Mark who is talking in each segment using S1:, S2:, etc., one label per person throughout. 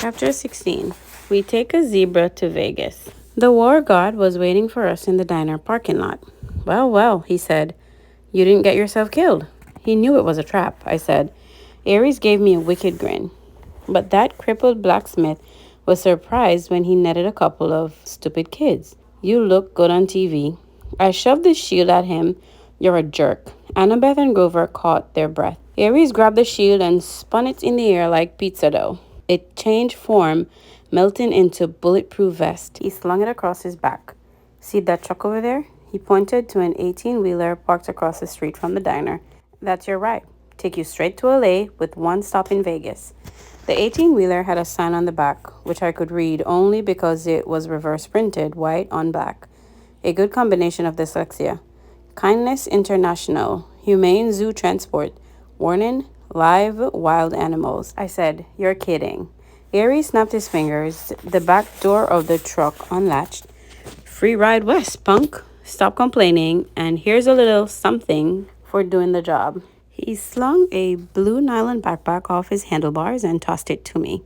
S1: Chapter 16. We take a zebra to Vegas. The war god was waiting for us in the diner parking lot. Well, well, he said. You didn't get yourself killed. He knew it was a trap, I said. Aries gave me a wicked grin. But that crippled blacksmith was surprised when he netted a couple of stupid kids. You look good on TV. I shoved the shield at him. You're a jerk. Annabeth and Grover caught their breath. Aries grabbed the shield and spun it in the air like pizza dough. It changed form, melting into bulletproof vest. He slung it across his back. See that truck over there? He pointed to an 18-wheeler parked across the street from the diner. That's your ride. Take you straight to LA with one stop in Vegas. The 18-wheeler had a sign on the back, which I could read only because it was reverse printed, white on black. A good combination of dyslexia. Kindness International, Humane Zoo Transport. Warning, live wild animals. I said, you're kidding. Aries snapped his fingers. The back door of the truck unlatched. Free ride west, punk. Stop complaining, and here's a little something for doing the job. He slung a blue nylon backpack off his handlebars and tossed it to me.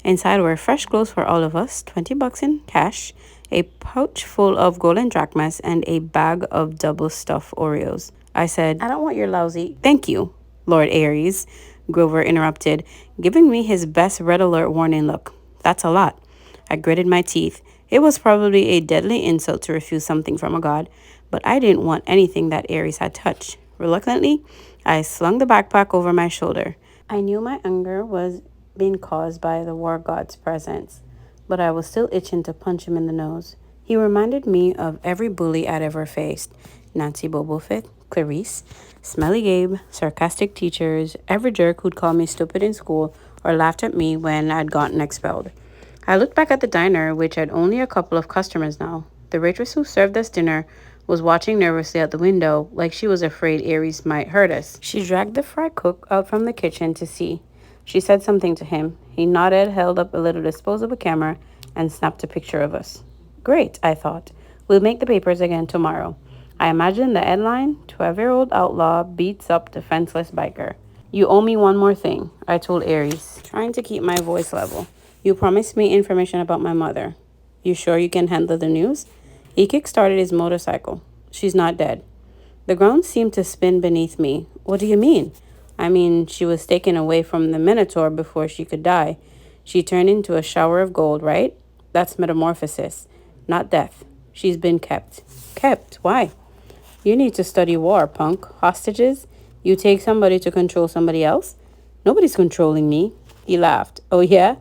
S1: Inside were fresh clothes for all of us, $20 in cash, a pouch full of golden drachmas, and a bag of double stuffed Oreos. I said, I don't want your lousy. Thank you, Lord Aries, Grover interrupted, giving me his best red alert warning look. That's a lot. I gritted my teeth. It was probably a deadly insult to refuse something from a god, but I didn't want anything that Aries had touched. Reluctantly, I slung the backpack over my shoulder. I knew my anger was being caused by the war god's presence, but I was still itching to punch him in the nose. He reminded me of every bully I'd ever faced. Nancy Bobofit, Clarice, Smelly Gabe, sarcastic teachers, every jerk who'd call me stupid in school or laughed at me when I'd gotten expelled. I looked back at the diner, which had only a couple of customers now. The waitress who served us dinner was watching nervously out the window, like she was afraid Aries might hurt us. She dragged the fry cook out from the kitchen to see. She said something to him. He nodded, held up a little disposable camera, and snapped a picture of us. Great, I thought. We'll make the papers again tomorrow. I imagined the headline, 12-year-old outlaw beats up defenseless biker. You owe me one more thing, I told Aries, trying to keep my voice level. You promised me information about my mother. You sure you can handle the news? He kick-started his motorcycle. She's not dead. The ground seemed to spin beneath me. What do you mean? I mean, she was taken away from the Minotaur before she could die. She turned into a shower of gold, right? That's metamorphosis, not death. She's been kept. Kept? Why? You need to study war, punk. Hostages? You take somebody to control somebody else? Nobody's controlling me. He laughed. Oh, yeah?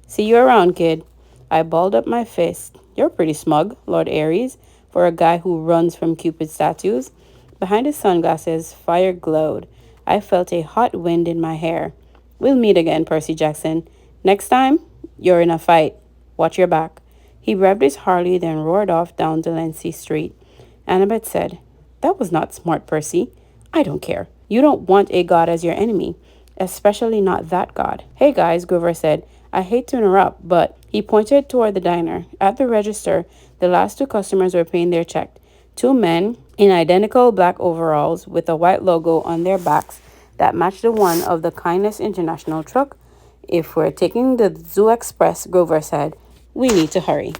S1: See you around, kid. I balled up my fist. You're pretty smug, Lord Aries, for a guy who runs from Cupid's statues. Behind his sunglasses, fire glowed. I felt a hot wind in my hair. We'll meet again, Percy Jackson. Next time, you're in a fight. Watch your back. He revved his Harley, then roared off down Delancey Street. Annabeth said, That was not smart, Percy. I don't care. You don't want a god as your enemy, especially not that god. Hey, guys, Grover said. I hate to interrupt, but he pointed toward the diner. At the register, the last two customers were paying their check. Two men in identical black overalls with a white logo on their backs that matched the one of the Kindness International truck. If we're taking the Zoo Express, Grover said, we need to hurry.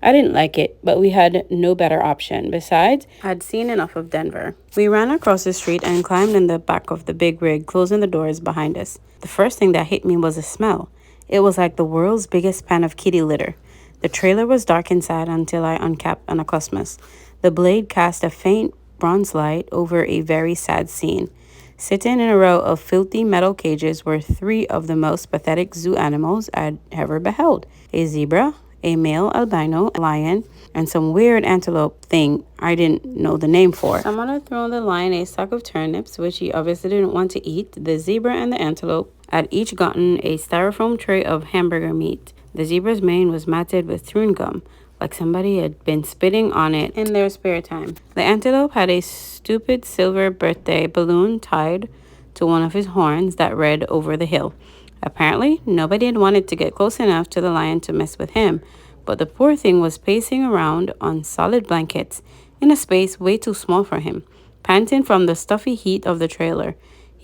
S1: I didn't like it, but we had no better option. Besides, I'd seen enough of Denver. We ran across the street and climbed in the back of the big rig, closing the doors behind us. The first thing that hit me was the smell. It was like the world's biggest pan of kitty litter. The trailer was dark inside until I uncapped an Anacosmus. The blade cast a faint bronze light over a very sad scene. Sitting in a row of filthy metal cages were three of the most pathetic zoo animals I'd ever beheld. A zebra, a male albino lion, and some weird antelope thing I didn't know the name for. Someone had thrown the lion a sack of turnips, which he obviously didn't want to eat. The zebra and the antelope had each gotten a styrofoam tray of hamburger meat. The zebra's mane was matted with chewing gum, like somebody had been spitting on it in their spare time. The antelope had a stupid silver birthday balloon tied to one of his horns that read over the hill. Apparently, nobody had wanted to get close enough to the lion to mess with him, but the poor thing was pacing around on solid blankets in a space way too small for him, panting from the stuffy heat of the trailer.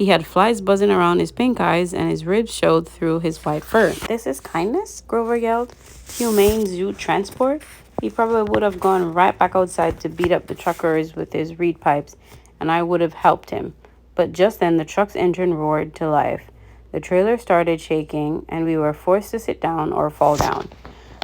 S1: He had flies buzzing around his pink eyes, and his ribs showed through his white fur. This is kindness, Grover yelled. Humane zoo transport? He probably would have gone right back outside to beat up the truckers with his reed pipes, and I would have helped him. But just then the truck's engine roared to life. The trailer started shaking, and we were forced to sit down or fall down.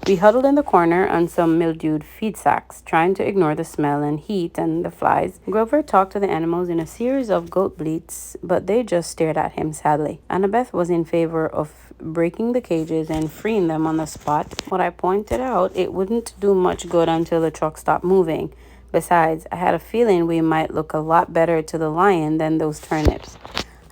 S1: We huddled in the corner on some mildewed feed sacks, trying to ignore the smell and heat and the flies. Grover talked to the animals in a series of goat bleats, but they just stared at him sadly. Annabeth was in favor of breaking the cages and freeing them on the spot. When I pointed out, it wouldn't do much good until the truck stopped moving. Besides, I had a feeling we might look a lot better to the lion than those turnips.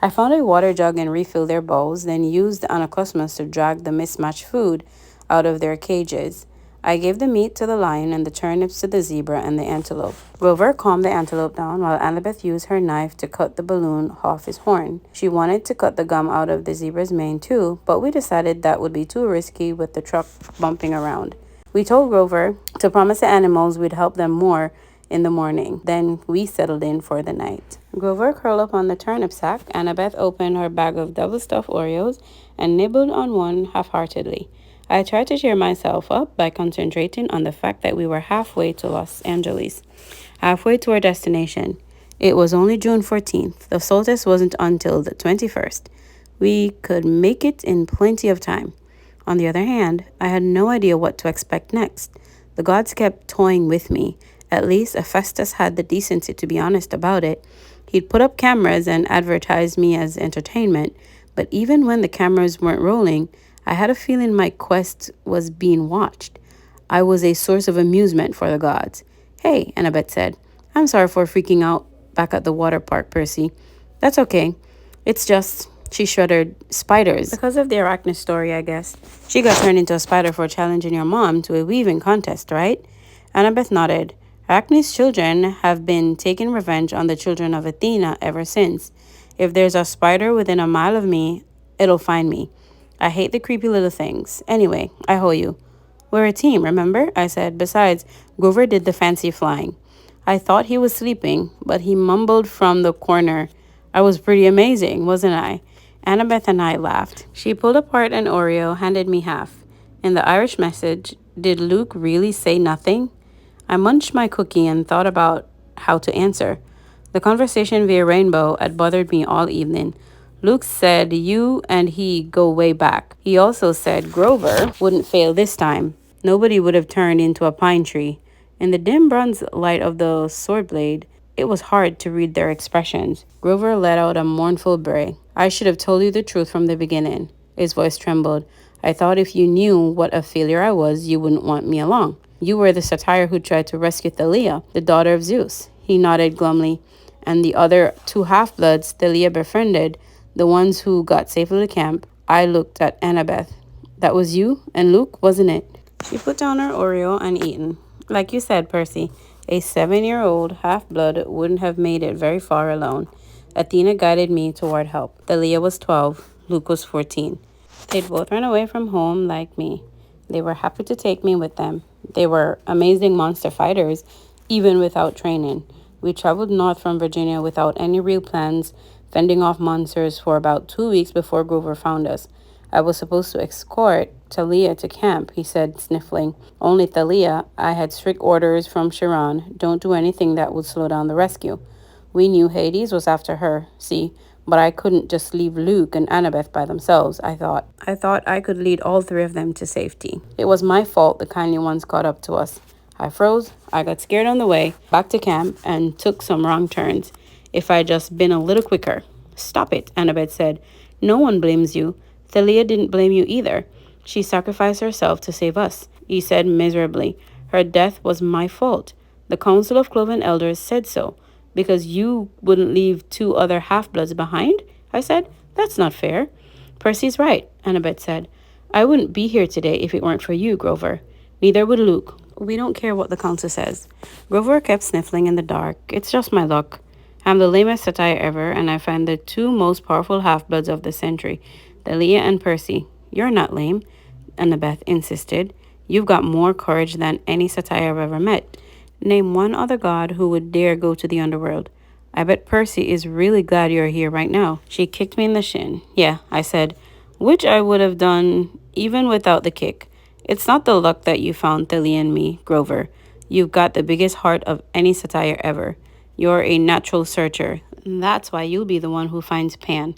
S1: I found a water jug and refilled their bowls, then used the anacondas to drag the mismatched food out of their cages. I gave the meat to the lion and the turnips to the zebra and the antelope. Grover calmed the antelope down while Annabeth used her knife to cut the balloon off his horn. She wanted to cut the gum out of the zebra's mane too, but we decided that would be too risky with the truck bumping around. We told Grover to promise the animals we'd help them more in the morning. Then we settled in for the night. Grover curled up on the turnip sack. Annabeth opened her bag of double-stuffed Oreos and nibbled on one half-heartedly. I tried to cheer myself up by concentrating on the fact that we were halfway to Los Angeles, halfway to our destination. It was only June 14th. The solstice wasn't until the 21st. We could make it in plenty of time. On the other hand, I had no idea what to expect next. The gods kept toying with me. At least Hephaestus had the decency to be honest about it. He'd put up cameras and advertise me as entertainment, but even when the cameras weren't rolling, I had a feeling my quest was being watched. I was a source of amusement for the gods. Hey, Annabeth said. I'm sorry for freaking out back at the water park, Percy. That's okay. It's just, she shuddered, spiders. Because of the arachnid story, I guess. She got turned into a spider for challenging your mom to a weaving contest, right? Annabeth nodded. Arachnid's children have been taking revenge on the children of Athena ever since. If there's a spider within a mile of me, it'll find me. I hate the creepy little things. Anyway, I owe you. We're a team, remember? I said. Besides, Grover did the fancy flying. I thought he was sleeping, but he mumbled from the corner. I was pretty amazing, wasn't I? Annabeth and I laughed. She pulled apart an Oreo, handed me half. In the Irish message, did Luke really say nothing? I munched my cookie and thought about how to answer. The conversation via Rainbow had bothered me all evening. Luke said you and he go way back. He also said Grover wouldn't fail this time. Nobody would have turned into a pine tree. In the dim bronze light of the sword blade, it was hard to read their expressions. Grover let out a mournful bray. I should have told you the truth from the beginning. His voice trembled. I thought if you knew what a failure I was, you wouldn't want me along. You were the satyr who tried to rescue Thalia, the daughter of Zeus. He nodded glumly. And the other two half-bloods Thalia befriended, the ones who got safely to camp. I looked at Annabeth. That was you and Luke, wasn't it? She put down her Oreo and eaten. Like you said, Percy, a 7-year-old half-blood wouldn't have made it very far alone. Athena guided me toward help. Thalia was 12. Luke was 14. They'd both run away from home like me. They were happy to take me with them. They were amazing monster fighters, even without training. We traveled north from Virginia without any real plans, fending off monsters for about 2 weeks before Grover found us. I was supposed to escort Thalia to camp, he said, sniffling. Only Thalia, I had strict orders from Chiron. Don't do anything that would slow down the rescue. We knew Hades was after her, see, but I couldn't just leave Luke and Annabeth by themselves, I thought. I thought I could lead all three of them to safety. It was my fault the kindly ones caught up to us. I froze, I got scared on the way back to camp, and took some wrong turns. If I'd just been a little quicker. Stop it, Annabeth said. No one blames you. Thalia didn't blame you either. She sacrificed herself to save us, he said miserably. Her death was my fault. The Council of Cloven Elders said so. Because you wouldn't leave 2 other half-bloods behind? I said. That's not fair. Percy's right, Annabeth said. I wouldn't be here today if it weren't for you, Grover. Neither would Luke. We don't care what the council says. Grover kept sniffling in the dark. It's just my luck. I'm the lamest satyr ever, and I find the 2 most powerful half-bloods of the century, Thalia and Percy. You're not lame, Annabeth insisted. You've got more courage than any satyr I've ever met. Name one other god who would dare go to the underworld. I bet Percy is really glad you're here right now. She kicked me in the shin. Yeah, I said, which I would have done even without the kick. It's not the luck that you found Thalia and me, Grover. You've got the biggest heart of any satire ever. You're a natural searcher. And that's why you'll be the one who finds Pan.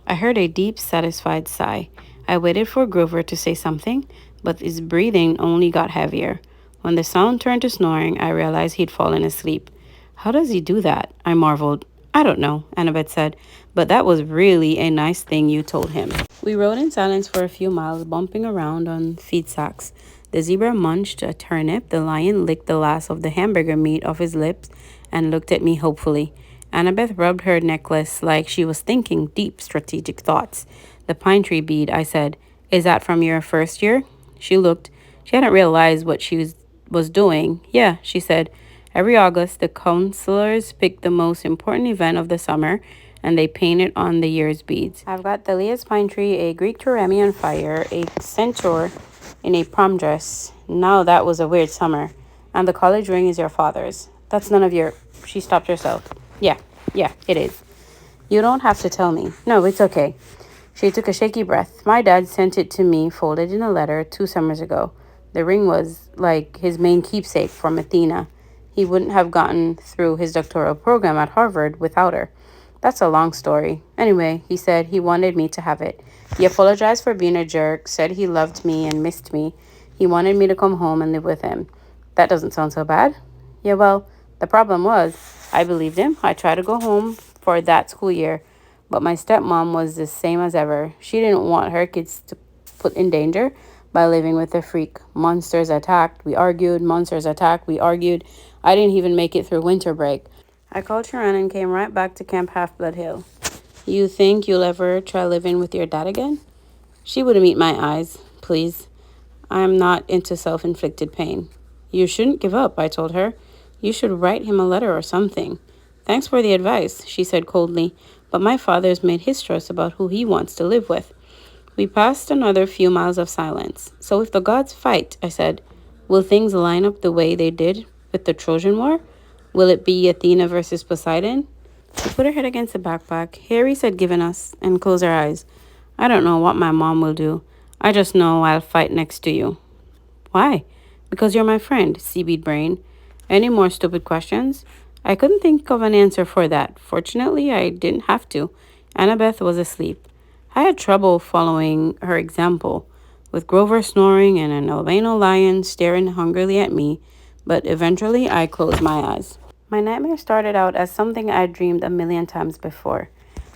S1: I heard a deep, satisfied sigh. I waited for Grover to say something, but his breathing only got heavier. When the sound turned to snoring, I realized he'd fallen asleep. How does he do that? I marveled. I don't know, Annabeth said, but that was really a nice thing you told him. We rode in silence for a few miles, bumping around on feed sacks. The zebra munched a turnip, the lion licked the last of the hamburger meat off his lips, and looked at me hopefully. Annabeth rubbed her necklace like she was thinking deep, strategic thoughts. The pine tree bead, I said. Is that from your first year? She looked. She hadn't realized what she was doing. Yeah, she said. Every August, the counselors pick the most important event of the summer, and they paint it on the year's beads. I've got Thalia's pine tree, a Greek turami on fire, a centaur in a prom dress. Now that was a weird summer. And the college ring is your father's. That's none of your... She stopped herself. Yeah, it is. You don't have to tell me. No, it's okay. She took a shaky breath. My dad sent it to me folded in a letter 2 summers ago. The ring was like his main keepsake from Athena. He wouldn't have gotten through his doctoral program at Harvard without her. That's a long story. Anyway, he said he wanted me to have it. He apologized for being a jerk, said he loved me and missed me. He wanted me to come home and live with him. That doesn't sound so bad. Yeah, well, the problem was, I believed him. I tried to go home for that school year, but my stepmom was the same as ever. She didn't want her kids to put in danger by living with a freak. Monsters attacked. We argued. Monsters attacked. We argued. I didn't even make it through winter break. I called Sharon and came right back to Camp Half-Blood Hill. You think you'll ever try living with your dad again? She wouldn't meet my eyes. Please. I'm not into self-inflicted pain. You shouldn't give up, I told her. You should write him a letter or something. Thanks for the advice, she said coldly, but my father's made his choice about who he wants to live with. We passed another few miles of silence. So if the gods fight, I said, will things line up the way they did with the Trojan War? Will it be Athena versus Poseidon? She put her head against the backpack. Aries had given us, and closed her eyes. I don't know what my mom will do. I just know I'll fight next to you. Why? Because you're my friend, seaweed brain. Any more stupid questions? I couldn't think of an answer for that. Fortunately, I didn't have to. Annabeth was asleep. I had trouble following her example, with Grover snoring and an albino lion staring hungrily at me, but eventually I closed my eyes. My nightmare started out as something I'd dreamed a million times before.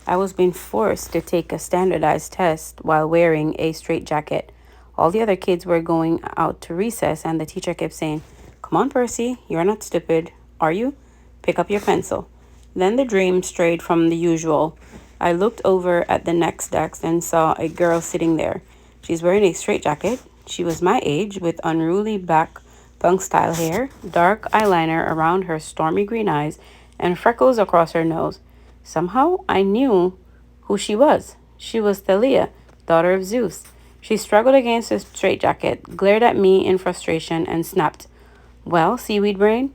S1: I was being forced to take a standardized test while wearing a straitjacket. All the other kids were going out to recess, and the teacher kept saying, "Come on, Percy, you're not stupid, are you? Pick up your pencil." Then the dream strayed from the usual. I looked over at the next desk and saw a girl sitting there. She's wearing a straitjacket. She was my age, with unruly black punk-style hair, dark eyeliner around her stormy green eyes, and freckles across her nose. Somehow, I knew who she was. She was Thalia, daughter of Zeus. She struggled against the straitjacket, glared at me in frustration, and snapped, "Well, seaweed brain,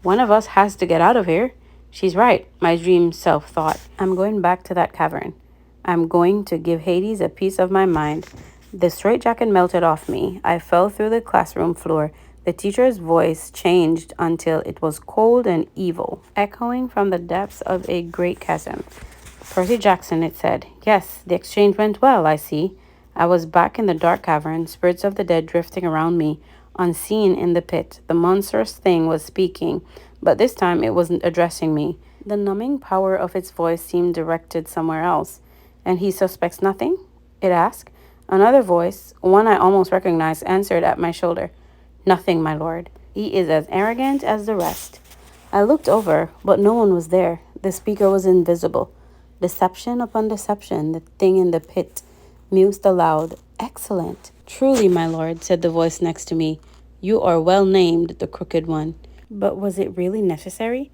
S1: one of us has to get out of here." She's right, my dream self thought. I'm going back to that cavern. I'm going to give Hades a piece of my mind. The straitjacket melted off me. I fell through the classroom floor. The teacher's voice changed until it was cold and evil, echoing from the depths of a great chasm. "Percy Jackson," it said. "Yes, the exchange went well, I see." I was back in the dark cavern, spirits of the dead drifting around me, unseen in the pit. The monstrous thing was speaking, but this time it wasn't addressing me. The numbing power of its voice seemed directed somewhere else. "And he suspects nothing?" it asked. Another voice, one I almost recognized, answered at my shoulder. "Nothing, my lord. He is as arrogant as the rest." I looked over, but no one was there. The speaker was invisible. Deception upon deception, the thing in the pit mused aloud. "Excellent." "Truly, my lord," said the voice next to me. "You are well named, the Crooked One." But was it really necessary?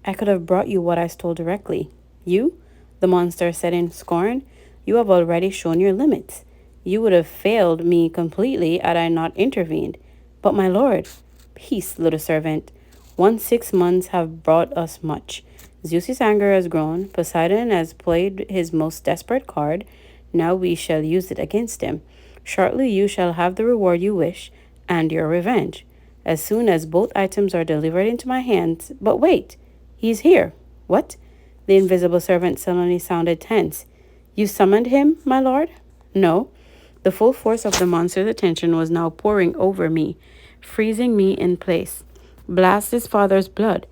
S1: I could have brought you what I stole directly. "You?" the monster said in scorn. "You have already shown your limits. You would have failed me completely had I not intervened." "But my lord." "Peace, little servant. 6 months have brought us much. Zeus's anger has grown. Poseidon has played his most desperate card. Now we shall use it against him. Shortly you shall have the reward you wish and your revenge. As soon as both items are delivered into my hands. But wait, he's here. What? The invisible servant suddenly sounded tense. You summoned him, my lord? No. The full force of the monster's attention was now pouring over me, freezing me in place. Blast his father's blood.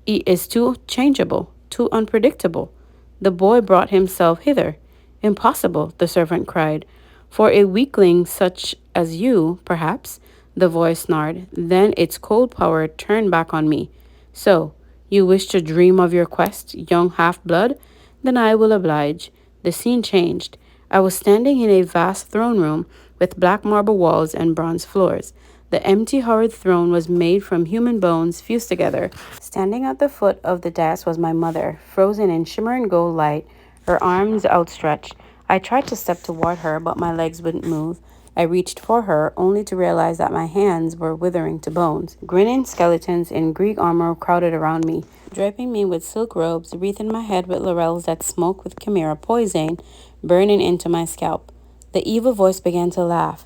S1: He is too changeable, too unpredictable. The boy brought himself hither. Impossible, the servant cried. For a weakling such as you, perhaps, the voice snarled. Then its cold power turned back on me. So, you wish to dream of your quest, young half-blood? Then I will oblige. The scene changed. I was standing in a vast throne room with black marble walls and bronze floors. The empty, horrid throne was made from human bones fused together. Standing at the foot of the dais was my mother, frozen in shimmering gold light, her arms outstretched. I tried to step toward her, but my legs wouldn't move. I reached for her, only to realize that my hands were withering to bones. Grinning skeletons in Greek armor crowded around me, draping me with silk robes, wreathing my head with laurels that smoked with chimera poison, burning into my scalp. The evil voice began to laugh.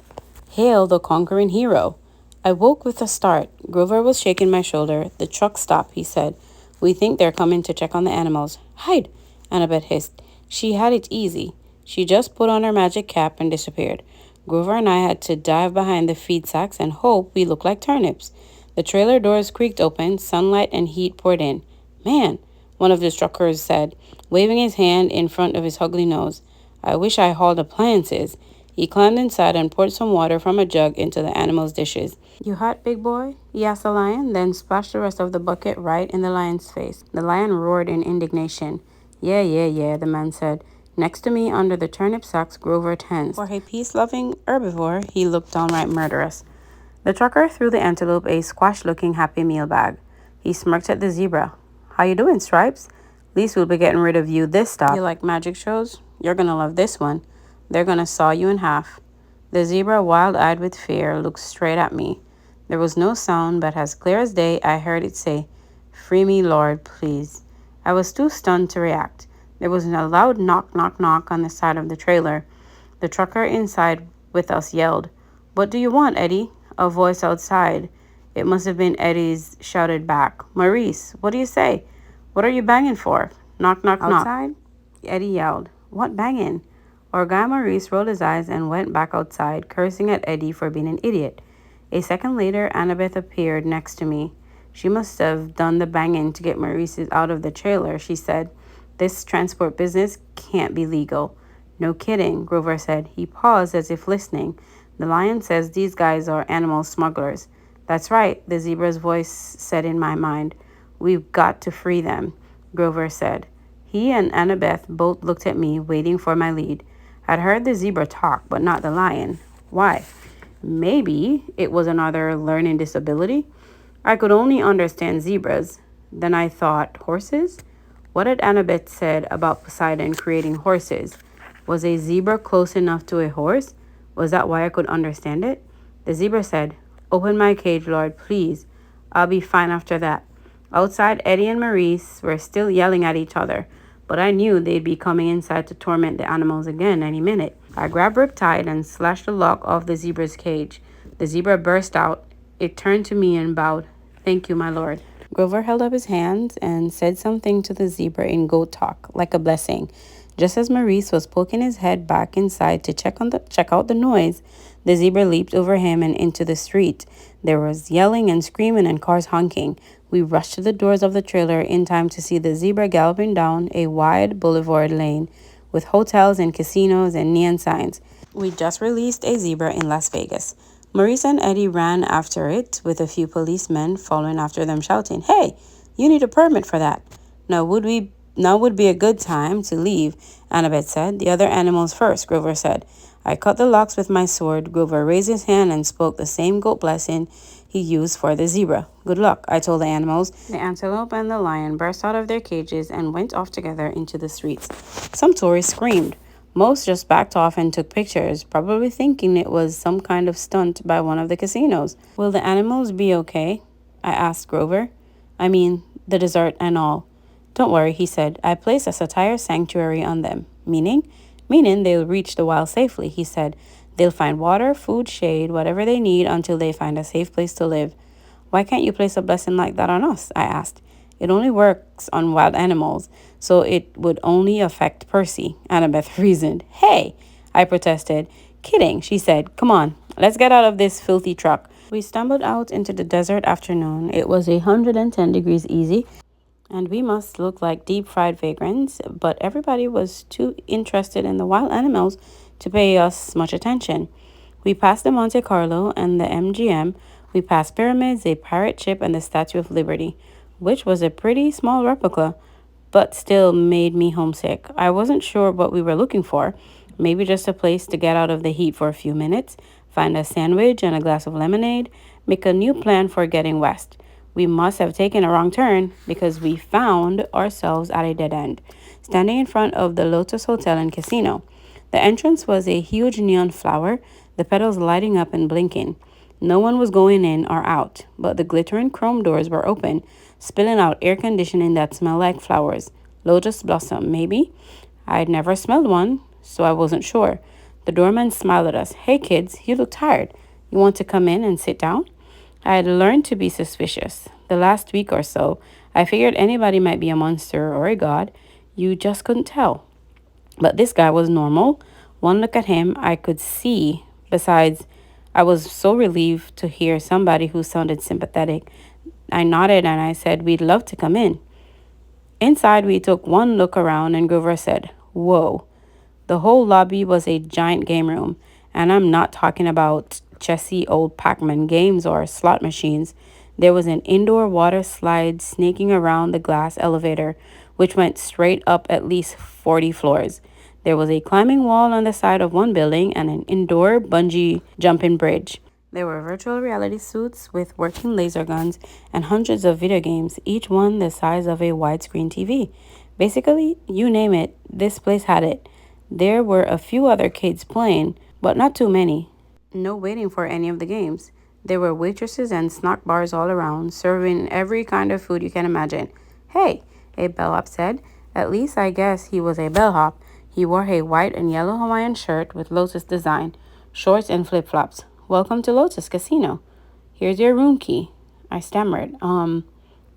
S1: Hail the conquering hero! I woke with a start. Grover was shaking my shoulder. The truck stopped, he said. We think they're coming to check on the animals. Hide! Annabeth hissed. She had it easy. She just put on her magic cap and disappeared. Grover and I had to dive behind the feed sacks and hope we looked like turnips. The trailer doors creaked open, sunlight and heat poured in. Man, one of the truckers said, waving his hand in front of his ugly nose. I wish I hauled appliances. He climbed inside and poured some water from a jug into the animals' dishes. You hot, big boy? He asked the lion, then splashed the rest of the bucket right in the lion's face. The lion roared in indignation. Yeah, the man said. Next to me, under the turnip sacks, Grover tensed. For a peace-loving herbivore, he looked downright murderous. The trucker threw the antelope a squash-looking Happy Meal bag. He smirked at the zebra. How you doing, Stripes? Least we'll be getting rid of you this stop. You like magic shows? You're gonna love this one. They're gonna saw you in half. The zebra, wild-eyed with fear, looked straight at me. There was no sound, but as clear as day, I heard it say, Free me, Lord, please. I was too stunned to react. There was a loud knock, knock, knock on the side of the trailer. The trucker inside with us yelled, What do you want, Eddie? A voice outside. It must have been Eddie's, shouted back. Maurice, what do you say? What are you banging for? Knock, knock, knock. Outside? Eddie yelled. What banging? Our guy Maurice rolled his eyes and went back outside, cursing at Eddie for being an idiot. A second later, Annabeth appeared next to me. She must have done the banging to get Maurice out of the trailer, she said. This transport business can't be legal. No kidding, Grover said. He paused as if listening. The lion says these guys are animal smugglers. That's right, the zebra's voice said in my mind. We've got to free them, Grover said. He and Annabeth both looked at me, waiting for my lead. I'd heard the zebra talk, but not the lion. Why? Maybe it was another learning disability. I could only understand zebras. Then I thought, horses? What had Annabeth said about Poseidon creating horses? Was a zebra close enough to a horse? Was that why I could understand it? The zebra said, Open my cage, Lord, please. I'll be fine after that. Outside, Eddie and Maurice were still yelling at each other, but I knew they'd be coming inside to torment the animals again any minute. I grabbed Riptide and slashed the lock off the zebra's cage. The zebra burst out. It turned to me and bowed. Thank you, my lord. Grover held up his hands and said something to the zebra in goat talk, like a blessing. Just as Maurice was poking his head back inside to check out the noise, the zebra leaped over him and into the street. There was yelling and screaming and cars honking. We rushed to the doors of the trailer in time to see the zebra galloping down a wide boulevard lane with hotels and casinos and neon signs. We just released a zebra in Las Vegas. Maurice and Eddie ran after it with a few policemen following after them shouting, Hey, you need a permit for that. Now would be a good time to leave, Annabeth said. The other animals first, Grover said. I cut the locks with my sword. Grover raised his hand and spoke the same goat blessing he used for the zebra. Good luck, I told the animals. The antelope and the lion burst out of their cages and went off together into the streets. Some tourists screamed. Most just backed off and took pictures, probably thinking it was some kind of stunt by one of the casinos. Will the animals be okay? I asked Grover. I mean, the dessert and all. Don't worry, he said. I placed a satire sanctuary on them. Meaning? Meaning they'll reach the wild safely, he said. They'll find water, food, shade, whatever they need until they find a safe place to live. Why can't you place a blessing like that on us? I asked. It only works on wild animals, so it would only affect Percy, Annabeth reasoned. Hey, I protested. Kidding, she said. Come on, let's get out of this filthy truck. We stumbled out into the desert afternoon. It was 110 degrees easy, and we must look like deep fried vagrants, but everybody was too interested in the wild animals to pay us much attention. We passed the Monte Carlo and the MGM. We passed pyramids, a pirate ship, and the Statue of Liberty, which was a pretty small replica, but still made me homesick. I wasn't sure what we were looking for. Maybe just a place to get out of the heat for a few minutes, find a sandwich and a glass of lemonade, make a new plan for getting west. We must have taken a wrong turn because we found ourselves at a dead end, standing in front of the Lotus Hotel and Casino. The entrance was a huge neon flower, the petals lighting up and blinking. No one was going in or out, but the glittering chrome doors were open, spilling out air conditioning that smelled like flowers. Lotus blossom, maybe? I'd never smelled one, so I wasn't sure. The doorman smiled at us. Hey kids, you look tired. You want to come in and sit down? I had learned to be suspicious. The last week or so, I figured anybody might be a monster or a god. You just couldn't tell. But this guy was normal. One look at him, I could see. Besides, I was so relieved to hear somebody who sounded sympathetic. I nodded and I said we'd love to come in. Inside, we took one look around and Grover said, Whoa. The whole lobby was a giant game room, and I'm not talking about chessy old Pac-Man games or slot machines. There was an indoor water slide snaking around the glass elevator, which went straight up at least 40 floors. There was a climbing wall on the side of one building and an indoor bungee jumping bridge. There were virtual reality suits with working laser guns and hundreds of video games, each one the size of a widescreen TV. Basically, you name it, this place had it. There were a few other kids playing, but not too many. No waiting for any of the games. There were waitresses and snack bars all around, serving every kind of food you can imagine. Hey, a bellhop said. At least I guess he was a bellhop. He wore a white and yellow Hawaiian shirt with Lotus design, shorts and flip-flops. Welcome to Lotus Casino. Here's your room key. I stammered.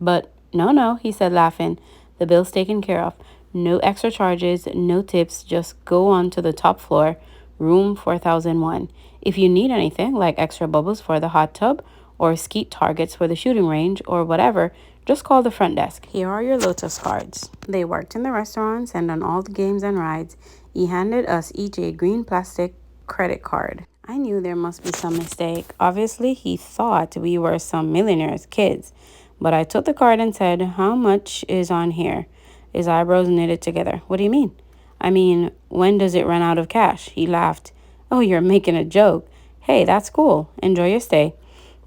S1: But no, he said, laughing. The bill's taken care of. No extra charges, no tips, just go on to the top floor, room 4001. If you need anything, like extra bubbles for the hot tub, or skeet targets for the shooting range, or whatever, just call the front desk. Here are your Lotus cards. They worked in the restaurants and on all the games and rides. He handed us each a green plastic credit card. I knew there must be some mistake. Obviously, he thought we were some millionaire's kids. But I took the card and said, How much is on here? His eyebrows knitted together. What do you mean? I mean, when does it run out of cash? He laughed. Oh, you're making a joke. Hey, that's cool. Enjoy your stay.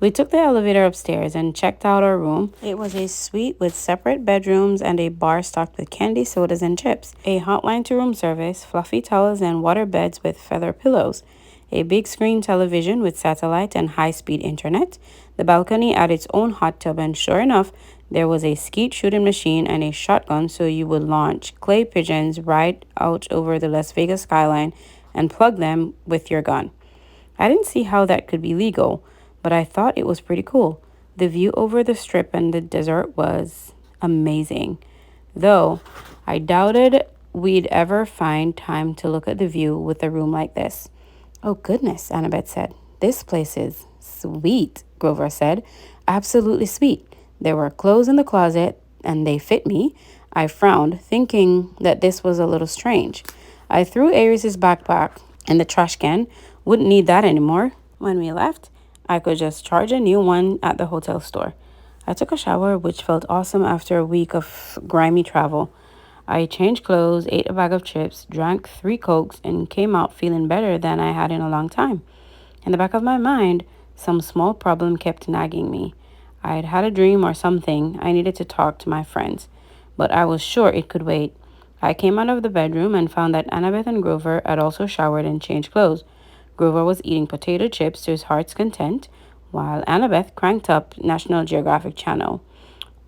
S1: We took the elevator upstairs and checked out our room. It was a suite with separate bedrooms and a bar stocked with candy, sodas, and chips. A hotline to room service, fluffy towels, and water beds with feather pillows. A big screen television with satellite and high-speed internet. The balcony had its own hot tub, and sure enough, there was a skeet shooting machine and a shotgun so you would launch clay pigeons right out over the Las Vegas skyline and plug them with your gun. I didn't see how that could be legal, but I thought it was pretty cool. The view over the strip and the desert was amazing. Though I doubted we'd ever find time to look at the view with a room like this. Oh goodness, Annabeth said. This place is sweet, Grover said. Absolutely sweet. There were clothes in the closet, and they fit me. I frowned, thinking that this was a little strange. I threw Aries' backpack in the trash can. Wouldn't need that anymore. When we left, I could just charge a new one at the hotel store. I took a shower, which felt awesome after a week of grimy travel. I changed clothes, ate a bag of chips, drank 3 Cokes, and came out feeling better than I had in a long time. In the back of my mind, some small problem kept nagging me. I'd had a dream or something. I needed to talk to my friends, but I was sure it could wait. I came out of the bedroom and found that Annabeth and Grover had also showered and changed clothes. Grover was eating potato chips to his heart's content, while Annabeth cranked up National Geographic Channel.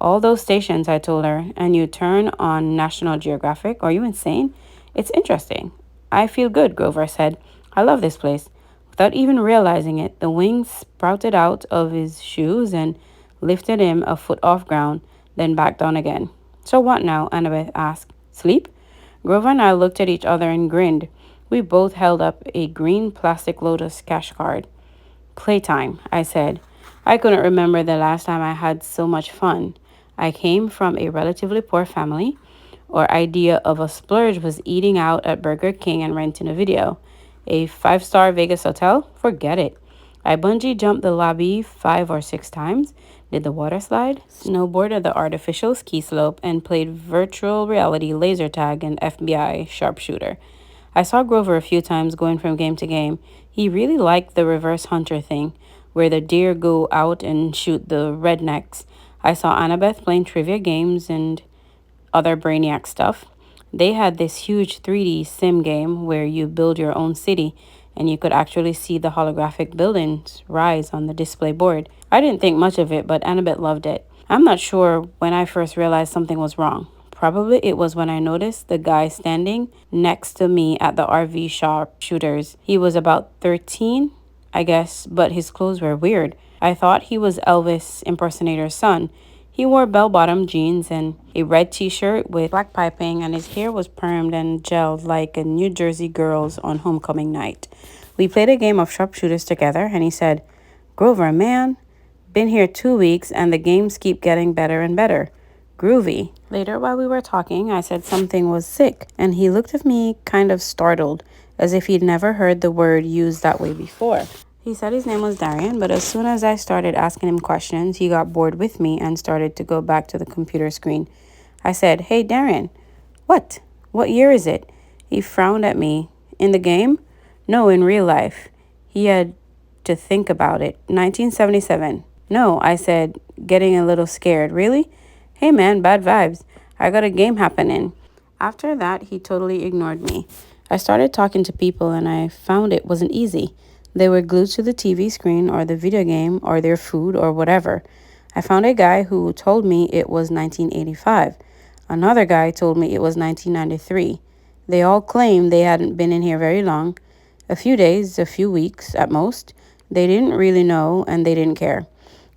S1: All those stations, I told her, and you turn on National Geographic. Are you insane? It's interesting. I feel good, Grover said. I love this place. Without even realizing it, the wings sprouted out of his shoes and lifted him a foot off ground, then back down again. So what now? Annabeth asked. Sleep? Grover and I looked at each other and grinned. We both held up a green plastic Lotus cash card. Playtime, I said. I couldn't remember the last time I had so much fun. I came from a relatively poor family. Our idea of a splurge was eating out at Burger King and renting a video. A five-star Vegas hotel? Forget it. I bungee jumped the lobby 5 or 6 times, did the water slide, snowboarded the artificial ski slope, and played virtual reality laser tag and FBI sharpshooter. I saw Grover a few times going from game to game. He really liked the reverse hunter thing, where the deer go out and shoot the rednecks. I saw Annabeth playing trivia games and other brainiac stuff. They had this huge 3D sim game where you build your own city and you could actually see the holographic buildings rise on the display board. I didn't think much of it, but Annabeth loved it. I'm not sure when I first realized something was wrong. Probably it was when I noticed the guy standing next to me at the RV shop shooters. He was about 13, I guess, but his clothes were weird. I thought he was Elvis impersonator's son. He wore bell-bottom jeans and a red t-shirt with black piping, and his hair was permed and gelled like a New Jersey girl's on homecoming night. We played a game of sharpshooters together, and he said, Grover, man, been here 2 weeks, and the games keep getting better and better. Groovy. Later, while we were talking, I said something was sick, and he looked at me kind of startled, as if he'd never heard the word used that way before. He said his name was Darian, but as soon as I started asking him questions, he got bored with me and started to go back to the computer screen. I said, Hey, Darian. What? What year is it? He frowned at me. In the game? No, in real life. He had to think about it. 1977. No, I said, getting a little scared. Really? Hey, man, bad vibes. I got a game happening. After that, he totally ignored me. I started talking to people and I found it wasn't easy. They were glued to the TV screen or the video game or their food or whatever. I found a guy who told me it was 1985. Another guy told me it was 1993. They all claimed they hadn't been in here very long. A few days, a few weeks at most. They didn't really know and they didn't care.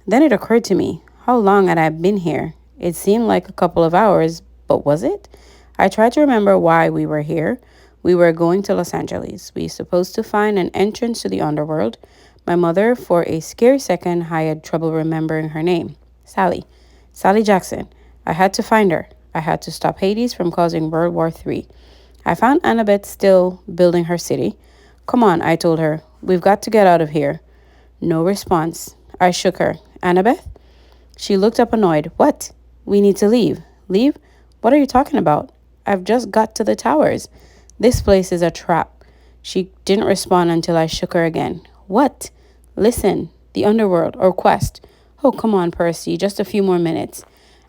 S1: Then it occurred to me, how long had I been here? It seemed like a couple of hours, but was it? I tried to remember why we were here. We were going to Los Angeles. We were supposed to find an entrance to the underworld. My mother, for a scary second, I had trouble remembering her name. Sally. Sally Jackson. I had to find her. I had to stop Hades from causing World War III. I found Annabeth still building her city. Come on, I told her. We've got to get out of here. No response. I shook her. Annabeth? She looked up annoyed. What? We need to leave. Leave? What are you talking about? I've just got to the towers. This place is a trap. She didn't respond until I shook her again. What? Listen, the underworld or quest. Oh, come on, Percy, just a few more minutes.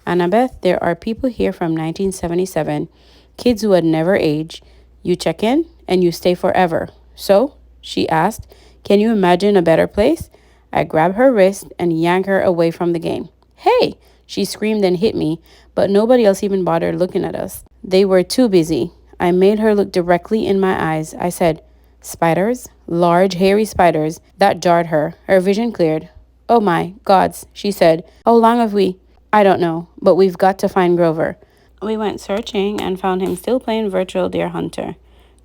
S1: Annabeth, there are people here from 1977, kids who had never aged. You check in and you stay forever. So, she asked, can you imagine a better place? I grabbed her wrist and yanked her away from the game. Hey! She screamed and hit me, but nobody else even bothered looking at us. They were too busy. I made her look directly in my eyes. I said, spiders? Large, hairy spiders. That jarred her. Her vision cleared. Oh my gods, she said. How long have we? I don't know, but we've got to find Grover. We went searching and found him still playing virtual deer hunter.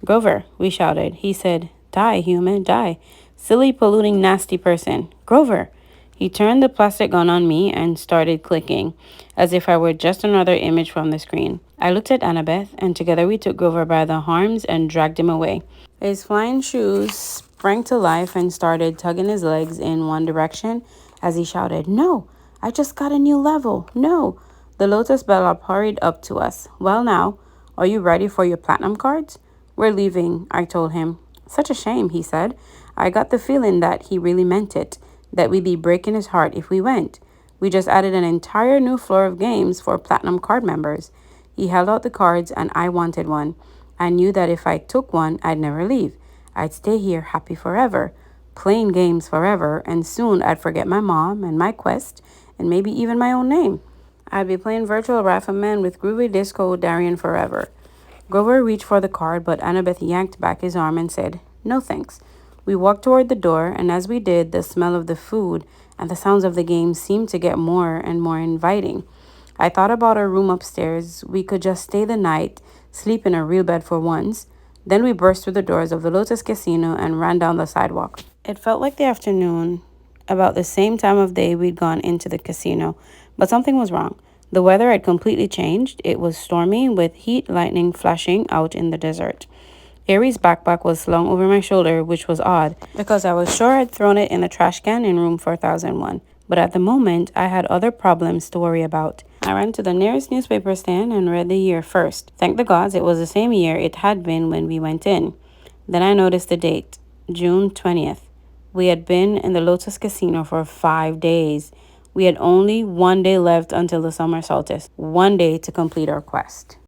S1: Grover, we shouted. He said, die, human, die. Silly, polluting, nasty person. Grover. He turned the plastic gun on me and started clicking, as if I were just another image from the screen. I looked at Annabeth, and together we took Grover by the arms and dragged him away. His flying shoes sprang to life and started tugging his legs in one direction as he shouted, No, I just got a new level. No. The Lotus Bellhop hurried up to us. Well now, are you ready for your platinum cards? We're leaving, I told him. Such a shame, he said. I got the feeling that he really meant it, that we'd be breaking his heart if we went. We just added an entire new floor of games for platinum card members. He held out the cards and I wanted one. I knew that if I took one, I'd never leave. I'd stay here happy forever, playing games forever, and soon I'd forget my mom and my quest and maybe even my own name. I'd be playing virtual rifleman with groovy disco Darian forever. Grover reached for the card, but Annabeth yanked back his arm and said, "No thanks." We walked toward the door, and as we did, the smell of the food and the sounds of the game seemed to get more and more inviting. I thought about our room upstairs. We could just stay the night, sleep in a real bed for once. Then we burst through the doors of the Lotus Casino and ran down the sidewalk. It felt like the afternoon, about the same time of day we'd gone into the casino, but something was wrong. The weather had completely changed. It was stormy, with heat lightning flashing out in the desert. Aries' backpack was slung over my shoulder, which was odd, because I was sure I'd thrown it in the trash can in room 4001. But at the moment, I had other problems to worry about. I ran to the nearest newspaper stand and read the year first. Thank the gods it was the same year it had been when we went in. Then I noticed the date, June 20th. We had been in the Lotus Casino for 5 days. We had only one day left until the summer solstice, one day to complete our quest.